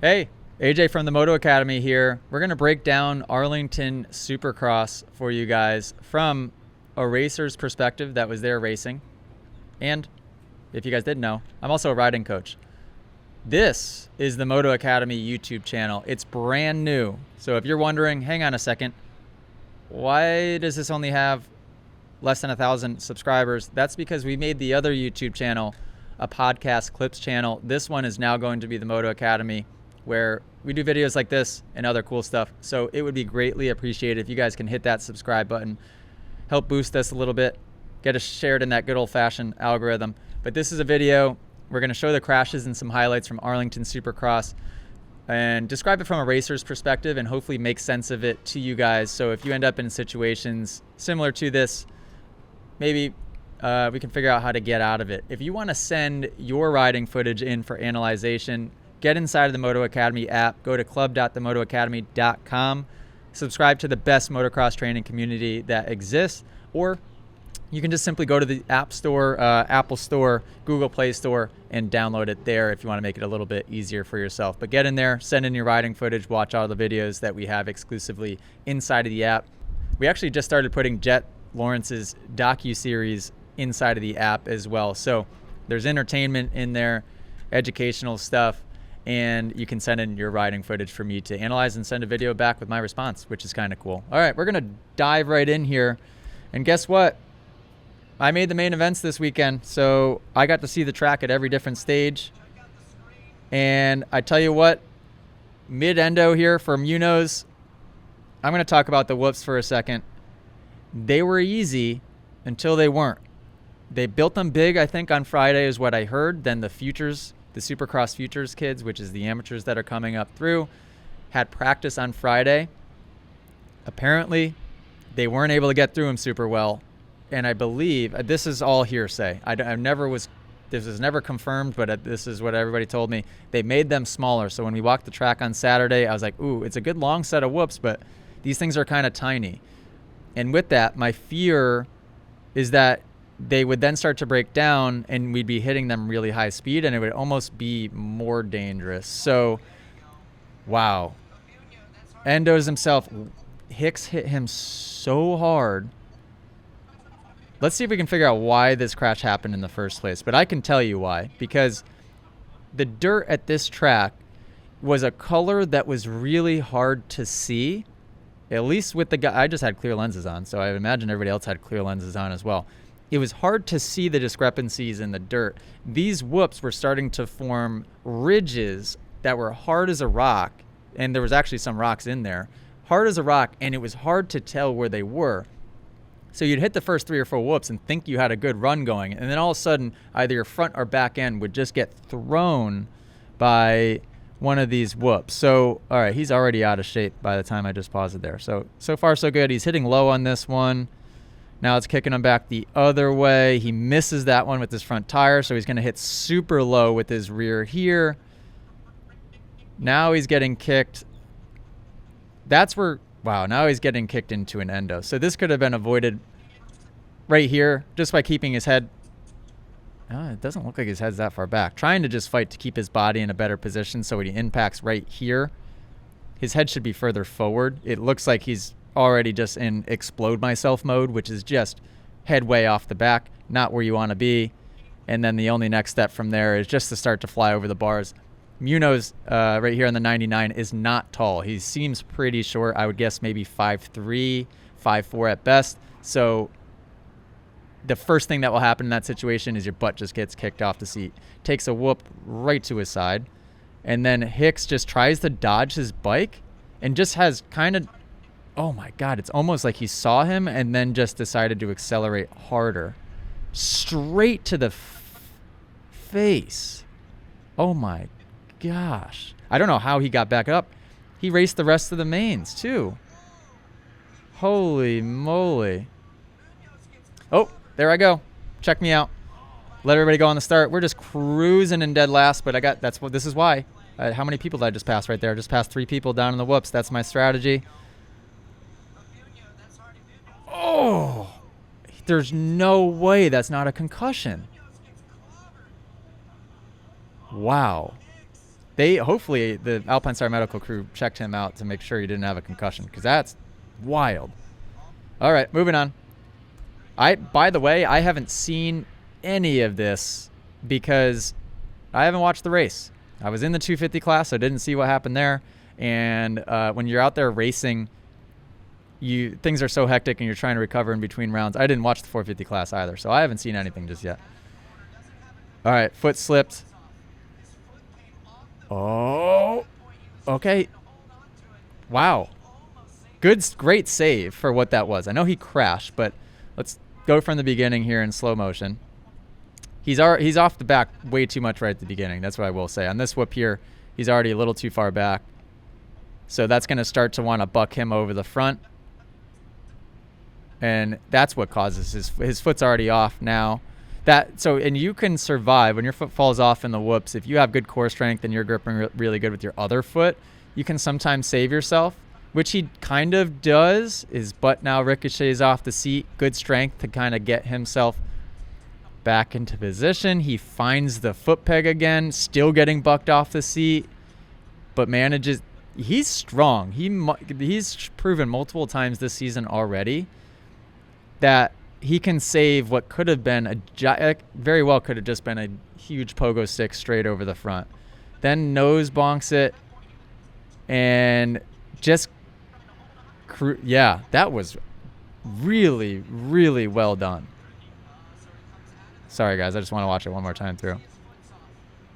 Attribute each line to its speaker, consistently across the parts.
Speaker 1: Hey, AJ from the Moto Academy here. We're going to break down Arlington Supercross for you guys from a racer's perspective that was there racing. And if you guys didn't know, I'm also a riding coach. This is the Moto Academy YouTube channel. It's brand new. So if you're wondering, hang on a second, why does this only have less than 1,000 subscribers? That's because we made the other YouTube channel a podcast clips channel. This one is now going to be the Moto Academy, where we do videos like this and other cool stuff. So it would be greatly appreciated if you guys can hit that subscribe button, help boost us a little bit, get us shared in that good old-fashioned algorithm. But this is a video. We're going to show the crashes and some highlights from Arlington Supercross and describe it from a racer's perspective and hopefully make sense of it to you guys. So if you end up in situations similar to this, maybe we can figure out how to get out of it. If you want to send your riding footage in for analyzation, get inside of the Moto Academy app, go to club.themotoacademy.com, subscribe to the best motocross training community that exists, or you can just simply go to the App Store, Apple Store, Google Play Store, and download it there if you want to make it a little bit easier for yourself. But get in there, send in your riding footage, watch all the videos that we have exclusively inside of the app. We actually just started putting Jet Lawrence's docu-series inside of the app as well. So there's entertainment in there, educational stuff, and you can send in your riding footage for me to analyze and send a video back with my response, which is kind of cool. All right, we're going to dive right in here. And guess what? I made the main events this weekend, so I got to see the track at every different stage. And I tell you what, mid-endo here for Munoz, I'm going to talk about the whoops for a second. They were easy until they weren't. They built them big, I think, on Friday is what I heard. Then the Futures, the Supercross Futures kids, which is the amateurs that are coming up through, had practice on Friday. Apparently, they weren't able to get through them super well. And I believe, this is all hearsay. This was never confirmed, but this is what everybody told me. They made them smaller. So when we walked the track on Saturday, I was like, ooh, it's a good long set of whoops, but these things are kind of tiny. And with that, my fear is that they would then start to break down and we'd be hitting them really high speed and it would almost be more dangerous. So, wow. Endo's himself, Hicks hit him so hard. Let's see if we can figure out why this crash happened in the first place. But I can tell you why. Because the dirt at this track was a color that was really hard to see. At least with the guy, I just had clear lenses on, so I imagine everybody else had clear lenses on as well. It was hard to see the discrepancies in the dirt. These whoops were starting to form ridges that were hard as a rock, and there was actually some rocks in there. Hard as a rock, and it was hard to tell where they were. So you'd hit the first 3 or 4 whoops and think you had a good run going, and then all of a sudden, either your front or back end would just get thrown by one of these whoops. So, all right, he's already out of shape by the time I just paused it there. So far so good. He's hitting low on this one. Now it's kicking him back the other way. He misses that one with his front tire, so he's going to hit super low with his rear here. Now he's getting kicked. That's where, wow, now he's getting kicked into an endo. So this could have been avoided right here just by keeping his head. It doesn't look like his head's that far back. Trying to just fight to keep his body in a better position so when he impacts right here, his head should be further forward. It looks like he's already just in explode myself mode, which is just head way off the back, not where you want to be. And then the only next step from there is just to start to fly over the bars. Munoz right here on the 99 is not tall. He seems pretty short. I would guess maybe 5'3", 5'4" at best. So the first thing that will happen in that situation is your butt just gets kicked off the seat. Takes a whoop right to his side. And then Hicks just tries to dodge his bike and just has kind of, oh my God, it's almost like he saw him and then just decided to accelerate harder. Straight to the face. Oh my gosh. I don't know how he got back up. He raced the rest of the mains too. Holy moly. Oh, there I go. Check me out. Let everybody go on the start. We're just cruising in dead last, but this is why. How many people did I just pass right there? I just passed 3 people down in the whoops. That's my strategy. Oh, there's no way that's not a concussion. Wow. Hopefully the Alpine Star medical crew checked him out to make sure he didn't have a concussion, because that's wild. All right, moving on. By the way, I haven't seen any of this because I haven't watched the race. I was in the 250 class, so I didn't see what happened there. And when you're out there racing, things are so hectic and you're trying to recover in between rounds. I didn't watch the 450 class either, so I haven't seen anything just yet. All right, foot slipped. Oh, okay. Wow. Great save for what that was. I know he crashed, but let's go from the beginning here in slow motion. He's off the back way too much right at the beginning. That's what I will say. On this whoop here, he's already a little too far back. So that's going to start to want to buck him over the front. And that's what causes his foot's already off now. And you can survive when your foot falls off in the whoops. If you have good core strength and you're gripping really good with your other foot, you can sometimes save yourself, which he kind of does. His butt now ricochets off the seat. Good strength to kind of get himself back into position. He finds the foot peg again, still getting bucked off the seat, but manages. He's strong. He's proven multiple times this season already that he can save what could have been very well could have just been a huge pogo stick straight over the front. Then nose bonks it and just, that was really, really well done. Sorry, guys. I just want to watch it one more time through.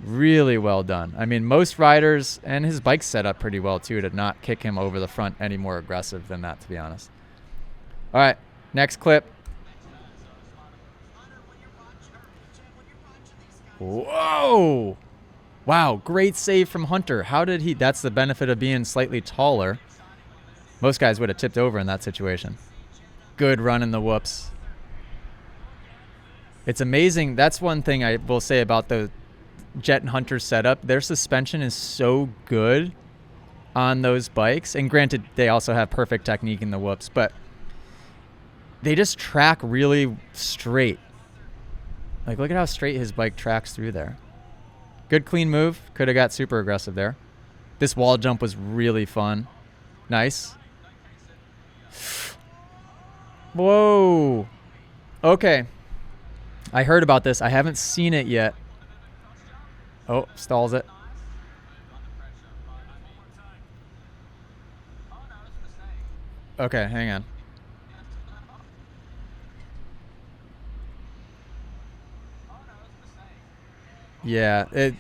Speaker 1: Really well done. I mean, most riders, and his bike's set up pretty well, too, to not kick him over the front any more aggressive than that, to be honest. All right, next clip. Whoa! Wow, great save from Hunter. How did he... That's the benefit of being slightly taller. Most guys would have tipped over in that situation. Good run in the whoops. It's amazing. That's one thing I will say about the Jet and Hunter setup. Their suspension is so good on those bikes. And granted, they also have perfect technique in the whoops, but they just track really straight. Like, look at how straight his bike tracks through there. Good clean move. Could have got super aggressive there. This wall jump was really fun. Nice. Whoa. Okay. I heard about this. I haven't seen it yet. Oh, stalls it. Okay, hang on. Yeah,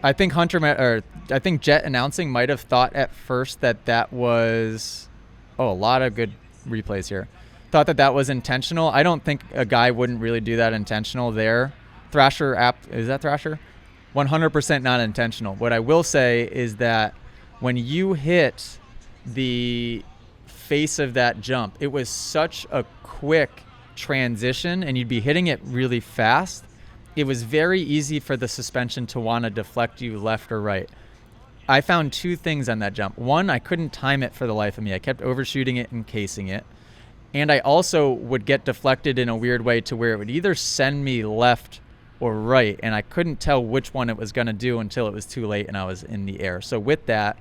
Speaker 1: I think I think Jet announcing might have thought at first that was... Oh, a lot of good replays here. Thought that was intentional. I don't think a guy wouldn't really do that intentional there. Thrasher is that Thrasher? 100% not intentional. What I will say is that when you hit the face of that jump, it was such a quick transition and you'd be hitting it really fast. It was very easy for the suspension to want to deflect you left or right. I found two things on that jump. One, I couldn't time it for the life of me. I kept overshooting it and casing it. And I also would get deflected in a weird way to where it would either send me left or right, and I couldn't tell which one it was going to do until it was too late and I was in the air. So with that,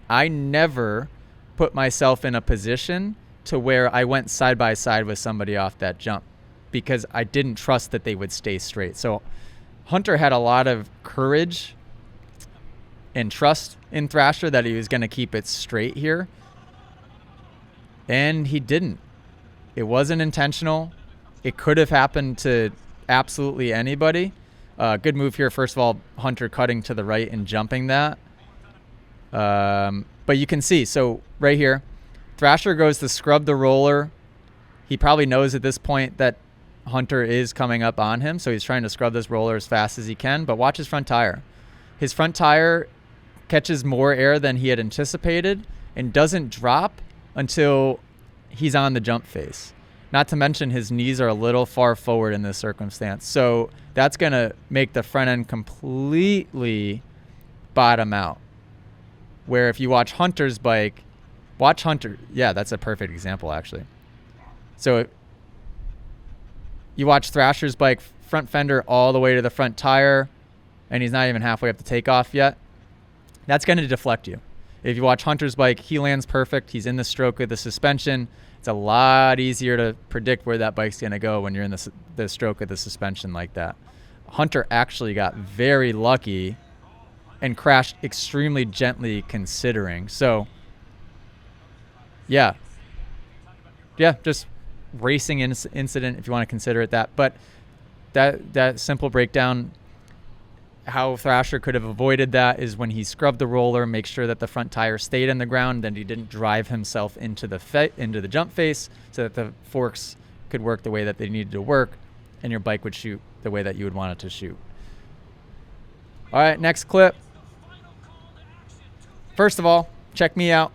Speaker 1: I never put myself in a position to where I went side by side with somebody off that jump because I didn't trust that they would stay straight. So Hunter had a lot of courage and trust in Thrasher that he was going to keep it straight here, and he didn't. It wasn't intentional. It could have happened to absolutely anybody. Good move here. First of all, Hunter cutting to the right and jumping that. But you can see, so right here, Thrasher goes to scrub the roller. He probably knows at this point that Hunter is coming up on him, so he's trying to scrub this roller as fast as he can, but watch his front tire. His front tire catches more air than he had anticipated and doesn't drop until he's on the jump face. Not to mention his knees are a little far forward in this circumstance. So that's going to make the front end completely bottom out. Where if you watch Hunter's bike, watch Hunter. Yeah, that's a perfect example, actually. So you watch Thrasher's bike, front fender all the way to the front tire, and he's not even halfway up the takeoff yet. That's going to deflect you. If you watch Hunter's bike, he lands perfect. He's in the stroke of the suspension. It's a lot easier to predict where that bike's going to go when you're in the stroke of the suspension like that. Hunter actually got very lucky and crashed extremely gently considering. So, yeah, just racing incident if you want to consider it that. But that simple breakdown, how Thrasher could have avoided that is when he scrubbed the roller, make sure that the front tire stayed on the ground, then he didn't drive himself into the jump face so that the forks could work the way that they needed to work, and your bike would shoot the way that you would want it to shoot. All right, next clip. First of all, check me out.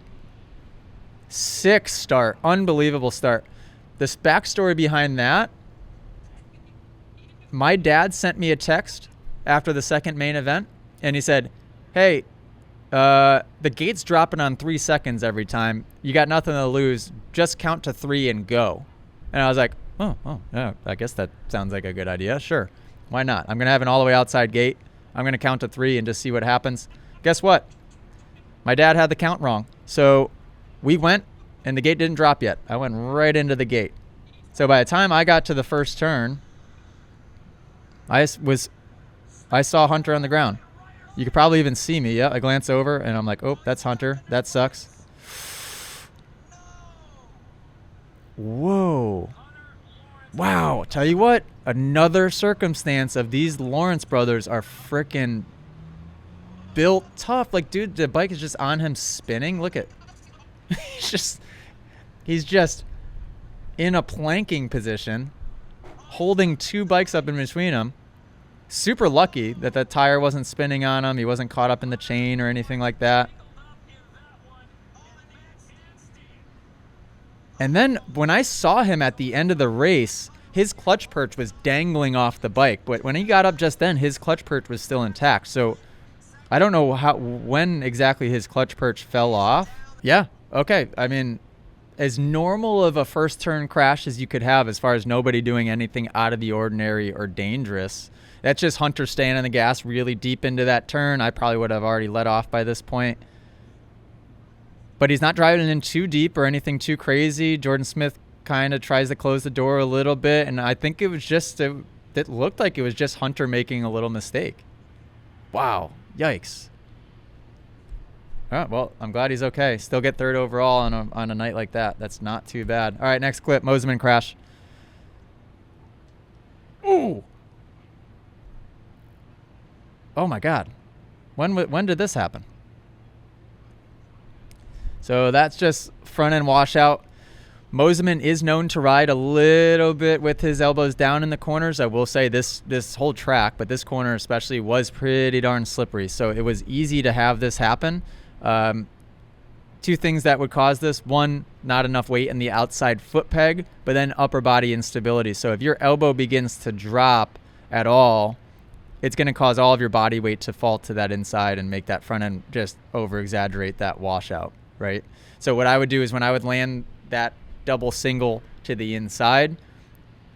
Speaker 1: Sick start, unbelievable start. This backstory behind that, my dad sent me a text after the second main event, and he said, hey, the gate's dropping on 3 seconds every time. You got nothing to lose. Just count to 3 and go. And I was like, oh, yeah, I guess that sounds like a good idea. Sure. Why not? I'm going to have an all the way outside gate. I'm going to count to 3 and just see what happens. Guess what? My dad had the count wrong. So we went, and the gate didn't drop yet. I went right into the gate. So by the time I got to the first turn, I saw Hunter on the ground. You could probably even see me. Yeah, I glance over, and I'm like, oh, that's Hunter. That sucks. Whoa. Wow. Tell you what, another circumstance of these Lawrence brothers are freaking built tough. Like, dude, the bike is just on him spinning. Look at, he's just in a planking position, holding 2 bikes up in between him. Super lucky that the tire wasn't spinning on him. He wasn't caught up in the chain or anything like that. And then when I saw him at the end of the race, his clutch perch was dangling off the bike. But when he got up just then, his clutch perch was still intact. So I don't know when exactly his clutch perch fell off. Yeah, okay. I mean, as normal of a first turn crash as you could have as far as nobody doing anything out of the ordinary or dangerous. That's just Hunter staying on the gas really deep into that turn. I probably would have already let off by this point. But he's not driving in too deep or anything too crazy. Jordan Smith kind of tries to close the door a little bit, and I think it was just, it looked like it was just Hunter making a little mistake. Wow. Yikes. All right, well, I'm glad he's okay. Still get third overall on a night like that. That's not too bad. All right, next clip, Mosiman crash. Ooh. Oh, my God. When did this happen? So that's just front end washout. Mosiman is known to ride a little bit with his elbows down in the corners. I will say this whole track, but this corner especially, was pretty darn slippery. So it was easy to have this happen. 2 things that would cause this. 1, not enough weight in the outside foot peg, but then upper body instability. So if your elbow begins to drop at all, it's going to cause all of your body weight to fall to that inside and make that front end just over exaggerate that washout, right? So what I would do is when I would land that double single to the inside,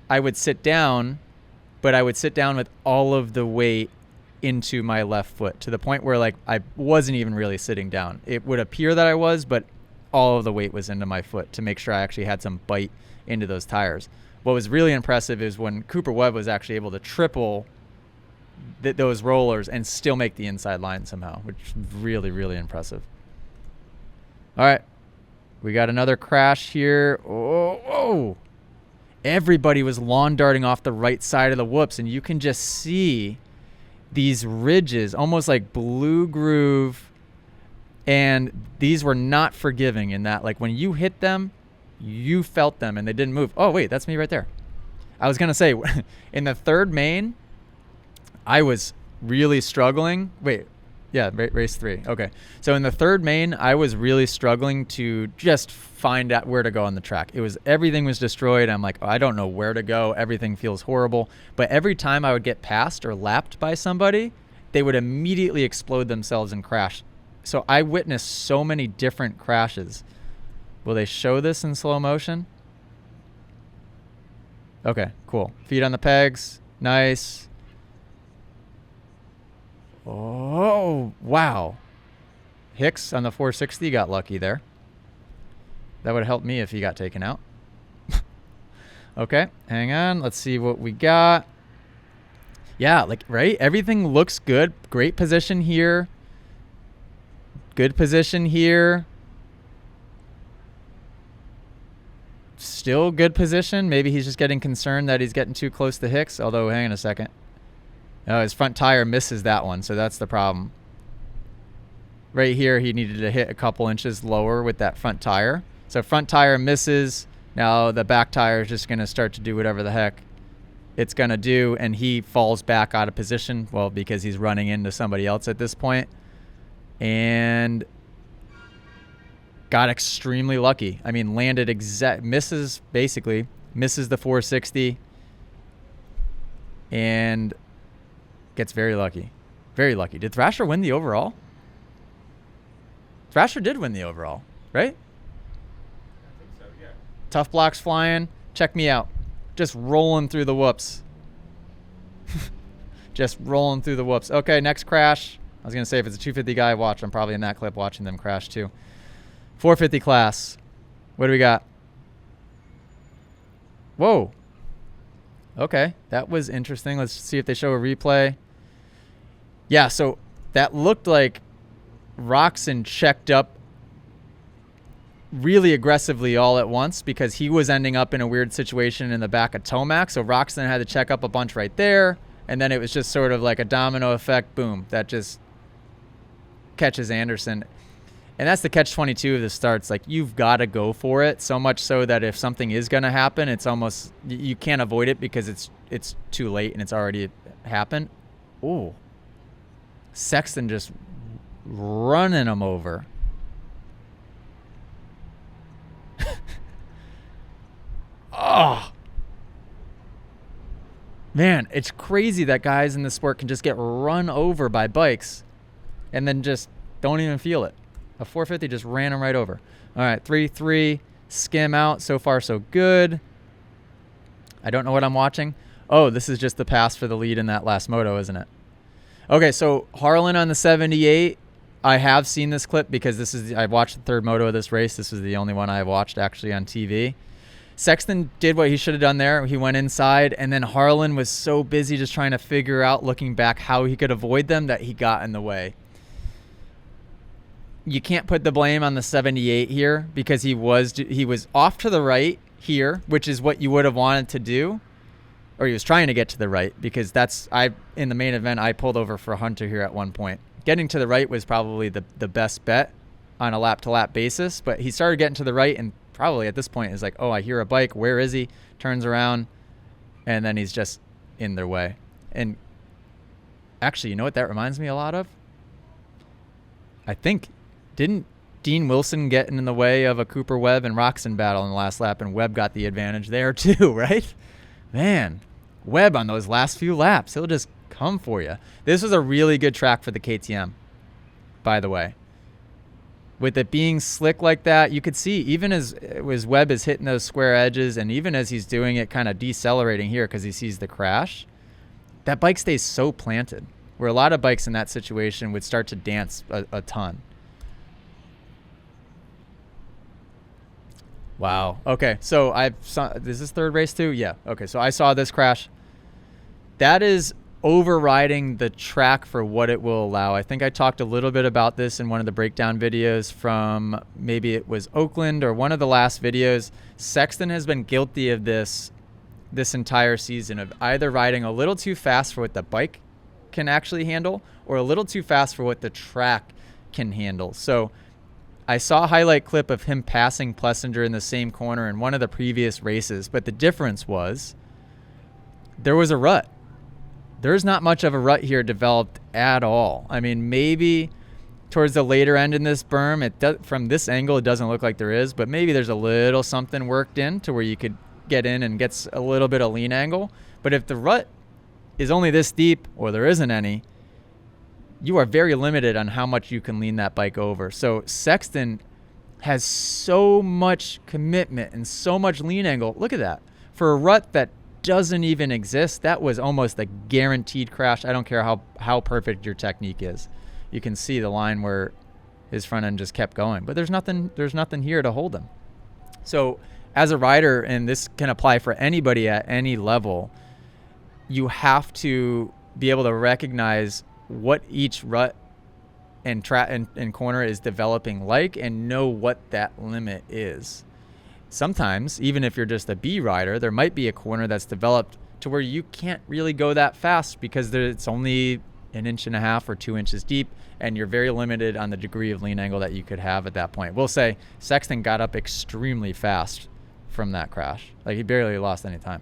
Speaker 1: I would sit down, but I would sit down with all of the weight into my left foot to the point where like I wasn't even really sitting down. It would appear that I was, but all of the weight was into my foot to make sure I actually had some bite into those tires. What was really impressive is when Cooper Webb was actually able to triple those rollers and still make the inside line somehow, which is really, really impressive. All right. We got another crash here. Oh. Everybody was lawn darting off the right side of the whoops, and you can just see these ridges, almost like blue groove, and these were not forgiving in that. Like when you hit them, you felt them, and they didn't move. Oh, wait, that's me right there. I was going to say, in the third main, I was really struggling. Wait. Yeah, race 3. Okay. So in the third main, I was really struggling to just find out where to go on the track. Everything was destroyed. I'm like, oh, I don't know where to go. Everything feels horrible. But every time I would get passed or lapped by somebody, they would immediately explode themselves and crash. So I witnessed so many different crashes. Will they show this in slow motion? Okay, cool. Feet on the pegs. Nice. Oh, wow. Hicks on the 460 got lucky there. That would help me if he got taken out. Okay, hang on. Let's see what we got. Yeah, like, right? Everything looks good. Great position here. Good position here. Still good position. Maybe he's just getting concerned that he's getting too close to Hicks. Although, hang on a second. Oh, his front tire misses that one, so that's the problem. Right here, he needed to hit a couple inches lower with that front tire. So front tire misses. Now the back tire is just going to start to do whatever the heck it's going to do, and he falls back out of position. Well, because he's running into somebody else at this point. And got extremely lucky. I mean, landed misses the 460 and gets very lucky. Very lucky. Did Thrasher win the overall? Thrasher did win the overall, right?
Speaker 2: I think so, yeah.
Speaker 1: Tough blocks flying. Check me out. Just rolling through the whoops. Just rolling through the whoops. Okay, next crash. I was going to say if it's a 250 guy, watch. I'm probably in that clip watching them crash too. 450 class. What do we got? Whoa. Okay, that was interesting. Let's see if they show a replay. Yeah, so that looked like Roxon checked up really aggressively all at once because he was ending up in a weird situation in the back of Tomac. So Roxon had to check up a bunch right there. And then it was just sort of like a domino effect. Boom. That just catches Anderson. And that's the catch-22 of the starts. Like, you've got to go for it, so much so that if something is going to happen, it's almost, you can't avoid it because it's too late and it's already happened. Ooh. Sexton just running him over. Oh. Man, it's crazy that guys in this sport can just get run over by bikes and then just don't even feel it. A 450 just ran him right over. All right, 3-3, skim out. So far, so good. I don't know what I'm watching. Oh, this is just the pass for the lead in that last moto, isn't it? Okay, so Harlan on the 78. I have seen this clip because I watched the third moto of this race. This was the only one I watched actually on TV. Sexton did what he should have done there. He went inside, and then Harlan was so busy just trying to figure out, looking back, how he could avoid them that he got in the way. You can't put the blame on the 78 here because he was off to the right here, which is what you would have wanted to do, or he was trying to get to the right because in the main event, I pulled over for Hunter here at one point. Getting to the right was probably the best bet on a lap-to-lap basis, but he started getting to the right and probably at this point is like, oh, I hear a bike. Where is he? Turns around, and then he's just in their way. And actually, you know what that reminds me a lot of? I think, didn't Dean Wilson get in the way of a Cooper Webb and Roxon battle in the last lap, and Webb got the advantage there too, right? Man, Webb on those last few laps, he'll just come for you. This was a really good track for the KTM, by the way. With it being slick like that, you could see even as Webb is hitting those square edges and even as he's doing it kind of decelerating here because he sees the crash, that bike stays so planted, where a lot of bikes in that situation would start to dance a ton. Wow. Okay, so is this third race too? Yeah. Okay, so I saw this crash. That is overriding the track for what it will allow. I think I talked a little bit about this in one of the breakdown videos from maybe it was Oakland or one of the last videos. Sexton has been guilty of this entire season, of either riding a little too fast for what the bike can actually handle or a little too fast for what the track can handle. So I saw a highlight clip of him passing Plessinger in the same corner in one of the previous races, but the difference was there was a rut. There's not much of a rut here developed at all. I mean, maybe towards the later end in this berm, from this angle, it doesn't look like there is, but maybe there's a little something worked in to where you could get in and get a little bit of lean angle. But if the rut is only this deep or there isn't any, you are very limited on how much you can lean that bike over. So Sexton has so much commitment and so much lean angle. Look at that. For a rut that doesn't even exist, that was almost a guaranteed crash. I don't care how perfect your technique is. You can see the line where his front end just kept going. But there's nothing here to hold him. So as a rider, and this can apply for anybody at any level, you have to be able to recognize what each rut and corner is developing like, and know what that limit is. Sometimes, even if you're just a B rider, there might be a corner that's developed to where you can't really go that fast because it's only 1.5 inches or 2 inches deep, and you're very limited on the degree of lean angle that you could have at that point. We'll say Sexton got up extremely fast from that crash. Like, he barely lost any time.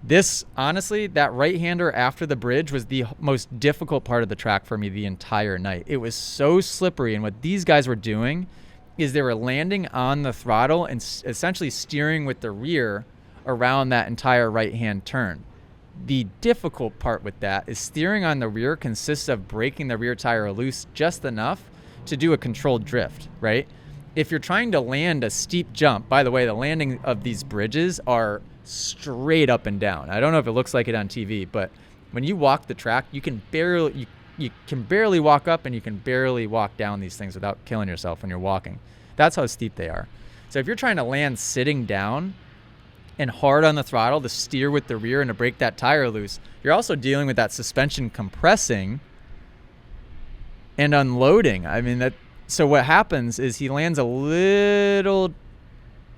Speaker 1: This, honestly, that right-hander after the bridge was the most difficult part of the track for me the entire night. It was so slippery, and what these guys were doing is they were landing on the throttle and essentially steering with the rear around that entire right-hand turn. The difficult part with that is steering on the rear consists of breaking the rear tire loose just enough to do a controlled drift, right? If you're trying to land a steep jump, by the way, the landing of these bridges are straight up and down. I don't know if it looks like it on TV, but when you walk the track, you can barely walk up and you can barely walk down these things without killing yourself when you're walking. That's how steep they are. So if you're trying to land sitting down and hard on the throttle to steer with the rear and to break that tire loose, you're also dealing with that suspension compressing and unloading. I mean, so what happens is he lands a little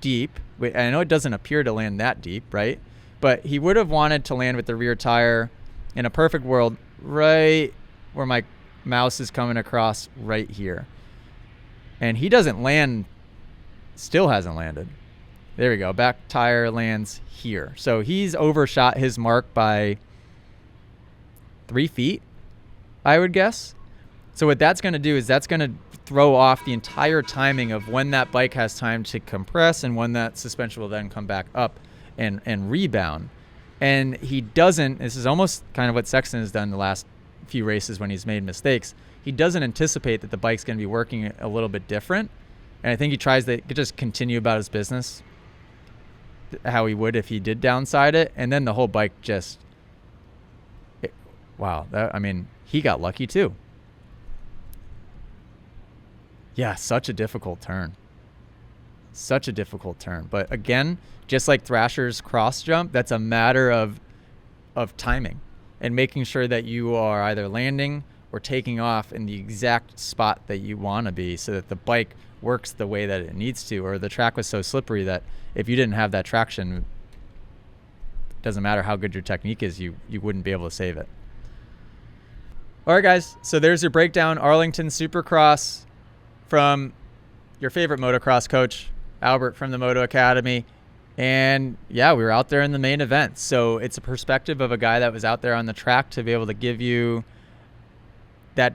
Speaker 1: deep. I know it doesn't appear to land that deep, right? But he would have wanted to land with the rear tire in a perfect world right where my mouse is coming across right here. And he doesn't land, still hasn't landed. There we go. Back tire lands here. So he's overshot his mark by 3 feet, I would guess. So what that's going to do is that's going to throw off the entire timing of when that bike has time to compress and when that suspension will then come back up and rebound. And he doesn't, this is almost kind of what Sexton has done the last few races when he's made mistakes. He doesn't anticipate that the bike's going to be working a little bit different. And I think he tries to just continue about his business how he would if he did downside it. And then the whole bike just, wow. He got lucky too. Yeah, such a difficult turn. Such a difficult turn. But again, just like Thrasher's cross jump, that's a matter of timing and making sure that you are either landing or taking off in the exact spot that you want to be so that the bike works the way that it needs to. Or the track was so slippery that if you didn't have that traction, it doesn't matter how good your technique is, you wouldn't be able to save it. All right, guys. So there's your breakdown. Arlington Supercross from your favorite motocross coach, Albert from the Moto Academy. And yeah, we were out there in the main event. So it's a perspective of a guy that was out there on the track to be able to give you that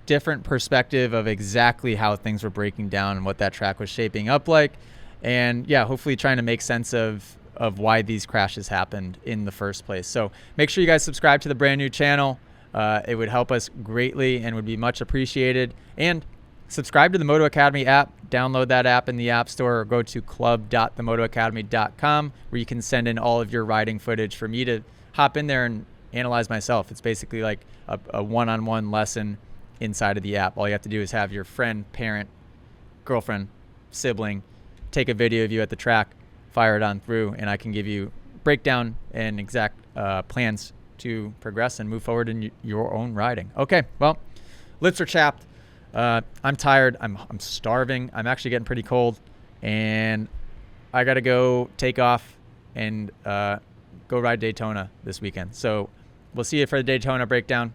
Speaker 1: different perspective of exactly how things were breaking down and what that track was shaping up like. And yeah, hopefully trying to make sense of why these crashes happened in the first place. So make sure you guys subscribe to the brand new channel. It would help us greatly and would be much appreciated. And subscribe to the Moto Academy app. Download that app in the App Store or go to club.themotoacademy.com where you can send in all of your riding footage for me to hop in there and analyze myself. It's basically like a one-on-one lesson inside of the app. All you have to do is have your friend, parent, girlfriend, sibling take a video of you at the track, fire it on through, and I can give you breakdown and exact plans to progress and move forward in your own riding. Okay, well, lips are chapped. I'm tired. I'm starving. I'm actually getting pretty cold, and I got to go take off and go ride Daytona this weekend. So we'll see you for the Daytona breakdown.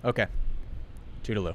Speaker 1: Okay. Toodaloo.